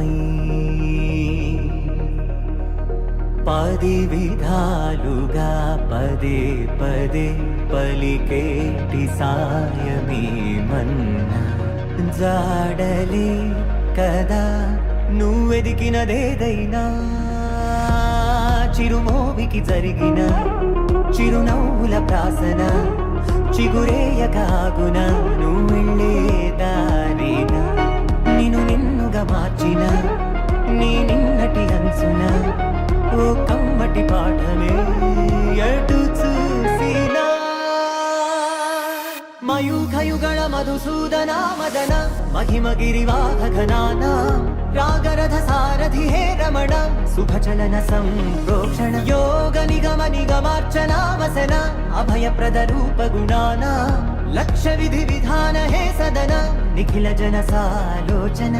భాగమై పది విధాలుగా పదే పదే పలికేటి సాయమేమన్నా జాడలే కదా నువ్వెదికినదేదైనా చిరుమోవికి జరిగిన చిరునవ్వుల ప్రాసన చిగురేయకాగున నువ్వెళ్ళే దారిన నిన్ను నిన్నుగా మార్చిన నీ నిన్నటి అంచున ఓ కమ్మటి పాఠమే ఎటు చూసినా మయూఖయుగళ మధుసూదన మదన మహిమ గిరివాహఘనాన రాగరథ సారథి హే రమణ శుభచలన సంప్రోక్షణ యోగ నిగమ నిగమార్చన వసన అభయప్రద రూప గుణాన లక్ష్య విధి విధాన హే సదన నిఖిల జన సాలోచన